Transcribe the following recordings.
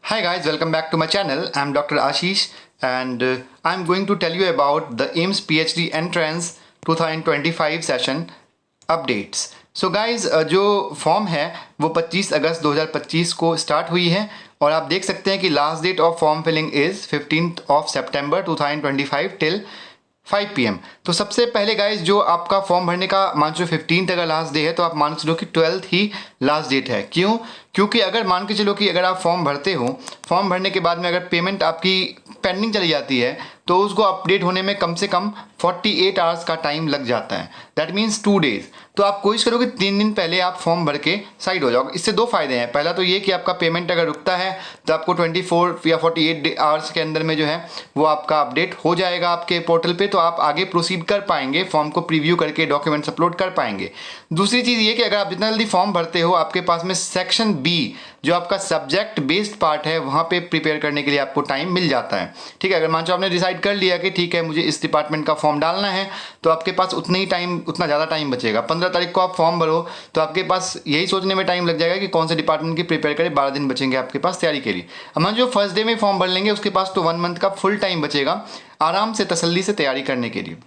Hi guys, welcome back to my channel. I'm Dr. Ashish and I'm going to tell you about the AIIMS PhD Entrance 2025 session updates. So guys, जो form है वो 25 अगस्त 2025 को start हुई है और आप देख सकते हैं कि last date of form filling is 15th of September 2025 till 5 PM। तो सबसे पहले गाइज जो आपका फॉर्म भरने का मान चलो 15th अगर लास्ट डे है तो आप मान चलो कि 12th ही लास्ट डेट है। क्यों? क्योंकि अगर मान के चलो कि अगर आप फॉर्म भरते हो, फॉर्म भरने के बाद में अगर पेमेंट आपकी पेंडिंग चली जाती है तो उसको अपडेट होने में कम से कम 48 आवर्स का टाइम लग जाता है। That means 2 days. तो आप कोशिश करो कि 3 दिन पहले आप फॉर्म भर के साइड हो जाओ। इससे 2 फायदे हैं। पहला तो ये कि आपका पेमेंट अगर रुकता है तो आपको 24 या 48 आवर्स के अंदर में जो है वो आपका अपडेट हो जाएगा आपके पोर्टल पे, तो आप आगे प्रोसीड कर पाएंगे, फॉर्म को प्रीव्यू करके डॉक्यूमेंट्स अपलोड कर पाएंगे। दूसरी चीज़ ये कि अगर आप जितना जल्दी फॉर्म भरते हो आपके पास में सेक्शन बी जो आपका सब्जेक्ट बेस्ड पार्ट है वहाँ पे प्रिपेयर करने के लिए आपको टाइम मिल जाता है। ठीक है, अगर मान लो आपने डिसाइड कर लिया कि ठीक है मुझे इस डिपार्टमेंट का फॉर्म डालना है तो आपके पास उतना ज़्यादा टाइम बचेगा। 15 तारीख को आप फॉर्म भरो तो आपके पास यही सोचने में टाइम लग जाएगा कि कौन से डिपार्टमेंट की प्रिपेयर करें। 12 दिन बचेंगे आपके पास तैयारी के लिए। अब मान जो फर्स्ट डे में फॉर्म भर लेंगे उसके पास तो 1 मंथ का फुल टाइम बचेगा आराम से तसल्ली से तैयारी करने के लिए।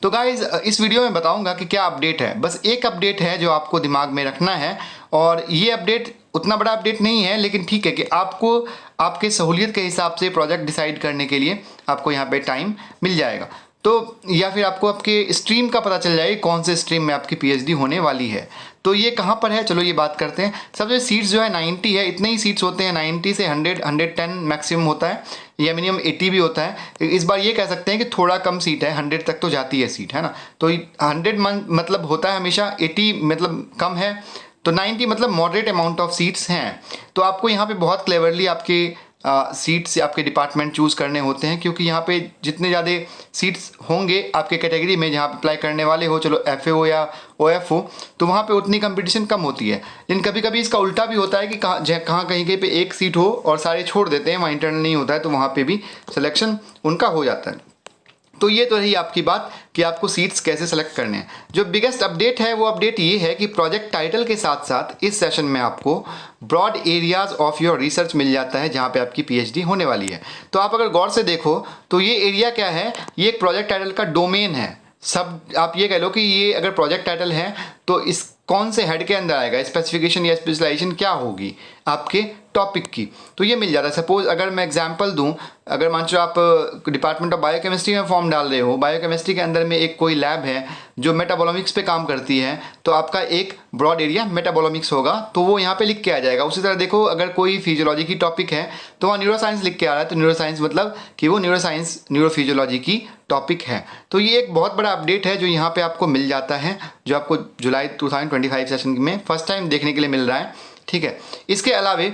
तो गाइज इस वीडियो में बताऊंगा कि क्या अपडेट है। बस एक अपडेट है जो आपको दिमाग में रखना है और ये अपडेट उतना बड़ा अपडेट नहीं है, लेकिन ठीक है कि आपको आपके सहूलियत के हिसाब से प्रोजेक्ट डिसाइड करने के लिए आपको यहाँ पे टाइम मिल जाएगा। तो या फिर आपको आपके स्ट्रीम का पता चल जाएगा कौन से स्ट्रीम में आपकी पीएचडी होने वाली है। तो ये कहाँ पर है, चलो ये बात करते हैं। सबसे सीट्स जो है 90 है, इतने ही सीट्स होते हैं। 90 से 110 मैक्सिमम होता है या मिनिमम 80 भी होता है। इस बार ये कह सकते हैं कि थोड़ा कम सीट है, 100 तक तो जाती है सीट, है ना। तो 100 मतलब होता है हमेशा, 80 मतलब कम है, तो 90 मतलब मॉडरेट अमाउंट ऑफ सीट्स हैं। तो आपको यहाँ पे बहुत क्लेवरली आपके सीट्स आपके डिपार्टमेंट चूज़ करने होते हैं, क्योंकि यहाँ पे जितने ज़्यादा सीट्स होंगे आपके कैटेगरी में जहाँ पे अप्लाई करने वाले हो, चलो एफ हो या OF हो, तो वहाँ पे उतनी कंपटीशन कम होती है। लेकिन कभी कभी इसका उल्टा भी होता है कि कहाँ कहीं पे एक सीट हो और सारे छोड़ देते हैं, वहाँ इंटरनल नहीं होता है, तो वहाँ पर भी सिलेक्शन उनका हो जाता है। तो ये तो रही आपकी बात कि आपको सीट्स कैसे सेलेक्ट करने हैं। जो बिगेस्ट अपडेट है वो अपडेट ये है कि प्रोजेक्ट टाइटल के साथ साथ इस सेशन में आपको broad areas of your research मिल जाता है जहाँ पे आपकी पीएचडी होने वाली है। तो आप अगर गौर से देखो तो ये एरिया क्या है, ये एक प्रोजेक्ट टाइटल का डोमेन है। सब आप ये कह लो कि ये अगर प्रोजेक्ट टाइटल है तो इस कौन से हेड के अंदर आएगा, स्पेसिफिकेशन या स्पेशलाइजेशन क्या होगी आपके टॉपिक की, तो ये मिल जाता है। सपोज अगर मैं एग्जांपल दूं, अगर मान लो आप डिपार्टमेंट ऑफ बायोकेमिस्ट्री में फॉर्म डाल रहे हो, बायोकेमिस्ट्री के अंदर में एक कोई लैब है जो मेटाबोलोमिक्स पे काम करती है, तो आपका एक ब्रॉड एरिया मेटाबोलोमिक्स होगा, तो वो यहाँ पे लिख के आ जाएगा। उसी तरह देखो अगर कोई फिजियोलॉजी की टॉपिक है तो वहाँ न्यूरोसाइंस लिख के आ रहा है, तो न्यूरोसाइंस मतलब कि वो न्यूरोफिजियोलॉजी की टॉपिक है। तो ये एक बहुत बड़ा अपडेट है जो यहाँ पे आपको मिल जाता है, जो आपको जुलाई 2025 सेशन में फर्स्ट टाइम देखने के लिए मिल रहा है। ठीक है, इसके अलावे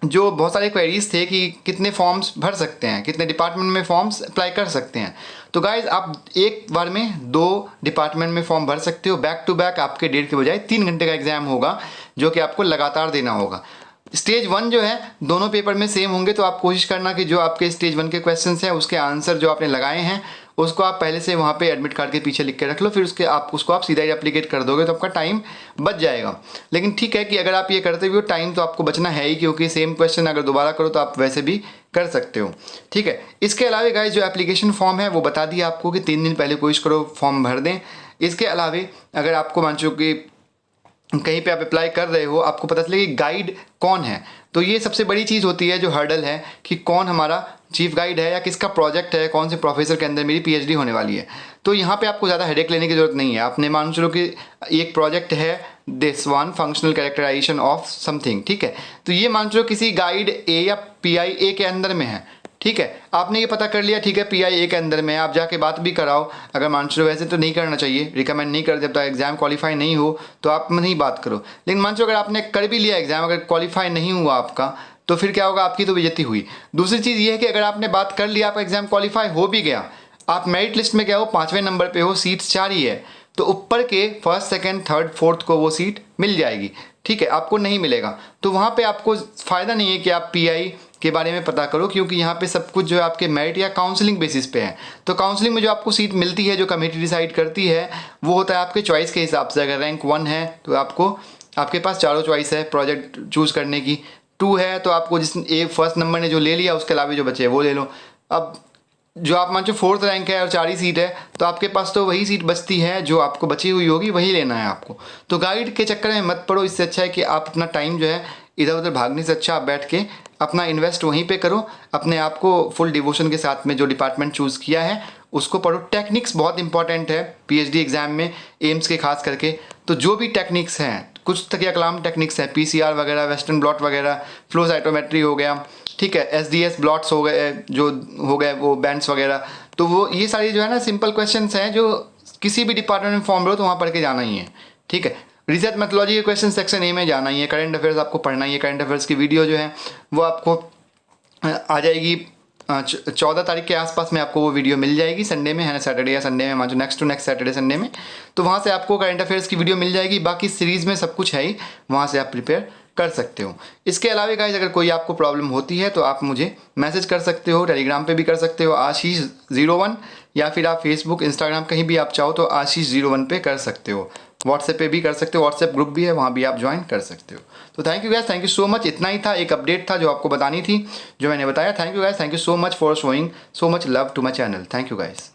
जो बहुत सारे क्वेरीज थे कि कितने फॉर्म्स भर सकते हैं, कितने डिपार्टमेंट में फॉर्म्स अप्लाई कर सकते हैं, तो गाइज आप एक बार में 2 डिपार्टमेंट में फॉर्म भर सकते हो। बैक टू बैक आपके 1.5 के बजाय 3 घंटे का एग्जाम होगा जो कि आपको लगातार देना होगा। स्टेज 1 जो है दोनों पेपर में सेम होंगे, तो आप कोशिश करना कि जो आपके स्टेज 1 के क्वेश्चंस हैं उसके आंसर जो आपने लगाए हैं उसको आप पहले से वहाँ पे एडमिट कार्ड के पीछे लिख के रख लो, फिर उसको आप सीधा ही एप्लीकेट कर दोगे तो आपका टाइम बच जाएगा। लेकिन ठीक है कि अगर आप ये करते हुए टाइम तो आपको बचना है ही, क्योंकि सेम क्वेश्चन अगर दोबारा करो तो आप वैसे भी कर सकते हो। ठीक है, इसके अलावा गाइस जो एप्लीकेशन फॉर्म है वो बता दिया आपको कि 3 दिन पहले कोशिश करो फॉर्म भर दें। इसके अलावा अगर आपको मान लो कि कहीं पे आप अप्लाई कर रहे हो, आपको पता चले कि गाइड कौन है, तो ये सबसे बड़ी चीज़ होती है जो हर्डल है कि कौन हमारा चीफ गाइड है या किसका प्रोजेक्ट है, कौन से प्रोफेसर के अंदर मेरी पीएचडी होने वाली है। तो यहाँ पे आपको ज़्यादा हेडेक लेने की ज़रूरत नहीं है। आपने मान चलो कि एक प्रोजेक्ट है this one functional characterization of something, ठीक है, तो ये मान चलो किसी गाइड ए या PIA के अंदर में है। ठीक है, आपने ये पता कर लिया, ठीक है PIA के अंदर में, आप जाके बात भी कराओ। अगर मान चलो वैसे तो नहीं करना चाहिए, रिकमेंड नहीं कर, जब तक एग्जाम क्वालिफाई नहीं हो तो आप नहीं बात करो। लेकिन मान चलो अगर आपने कर भी लिया एग्जाम, अगर क्वालिफाई नहीं हुआ आपका, तो फिर क्या होगा, आपकी तो बेइज्जती हुई। दूसरी चीज़ ये है कि अगर आपने बात कर लिया, आपका एग्जाम क्वालिफाई हो भी गया, आप मेरिट लिस्ट में क्या हो 5वें नंबर पे हो, सीट्स 4 ही है, तो ऊपर के 1st, 2nd, 3rd, 4th को वो सीट मिल जाएगी। ठीक है, आपको नहीं मिलेगा, तो वहाँ पे आपको फ़ायदा नहीं है कि आप PI के बारे में पता करो, क्योंकि यहाँ पे सब कुछ जो है आपके मेरिट या काउंसलिंग बेसिस पे है। तो काउंसलिंग में जो आपको सीट मिलती है, जो कमेटी डिसाइड करती है, वो होता है आपके चॉइस के हिसाब से। अगर रैंक 1 है तो आपको आपके पास चारों चॉइस है प्रोजेक्ट चूज़ करने की, 2 है तो आपको जिस फर्स्ट नंबर ने जो ले लिया उसके अलावा जो बचे वो ले लो। अब जो आप मान लो 4th रैंक है और 4 ही सीट है तो आपके पास तो वही सीट बचती है जो आपको बची हुई होगी, वही लेना है आपको। तो गाइड के चक्कर में मत पड़ो, इससे अच्छा है कि आप अपना टाइम जो है इधर उधर भागने से अच्छा आप बैठ के अपना इन्वेस्ट वहीं पे करो, अपने आप को फुल डिवोशन के साथ में जो डिपार्टमेंट चूज़ किया है उसको पढ़ो। टेक्निक्स बहुत इंपॉर्टेंट है पीएचडी एग्जाम में, एम्स के खास करके। तो जो भी टेक्निक्स हैं, कुछ तक या कलाम टेक्निक्स हैं, पीसीआर वगैरह, वेस्टर्न ब्लॉट वगैरह, फ्लो साइटोमेट्री हो गया, ठीक है, एसडीएस ब्लॉट्स हो गए, जो हो गए वो बैंड्स वगैरह, तो वो ये सारी जो है ना सिंपल क्वेश्चंस हैं जो किसी भी डिपार्टमेंट में फॉर्म लो तो वहाँ पढ़ के जाना ही है, ठीक है। रिसर्च मेथोलॉजी के क्वेश्चन सेक्शन ए में जाना ही है, करंट अफेयर्स आपको पढ़ना ही है। करंट अफेयर्स की वीडियो जो है वो आपको आ जाएगी 14 तारीख के आसपास में, आपको वो वीडियो मिल जाएगी, संडे में है ना, सैटरडे या संडे में, मान जो next to next Saturday Sunday में, तो वहाँ से आपको करंट अफेयर्स की वीडियो मिल जाएगी। बाकी सीरीज़ में सब कुछ है ही, वहाँ से आप प्रिपेयर कर सकते हो। इसके अलावा गाइस अगर कोई आपको प्रॉब्लम होती है तो आप मुझे मैसेज कर सकते हो, टेलीग्राम पे भी कर सकते हो आशीष01, या फिर आप फेसबुक इंस्टाग्राम कहीं भी आप चाहो तो आशीष01 पे कर सकते हो। व्हाट्सएप पे भी कर सकते हो, व्हाट्सएप ग्रुप भी है, वहाँ भी आप ज्वाइन कर सकते हो। तो thank you guys, thank you so much. इतना ही था, एक अपडेट था जो आपको बतानी थी, जो मैंने बताया। Thank you guys, thank you so much for showing so much love to my channel. Thank you guys.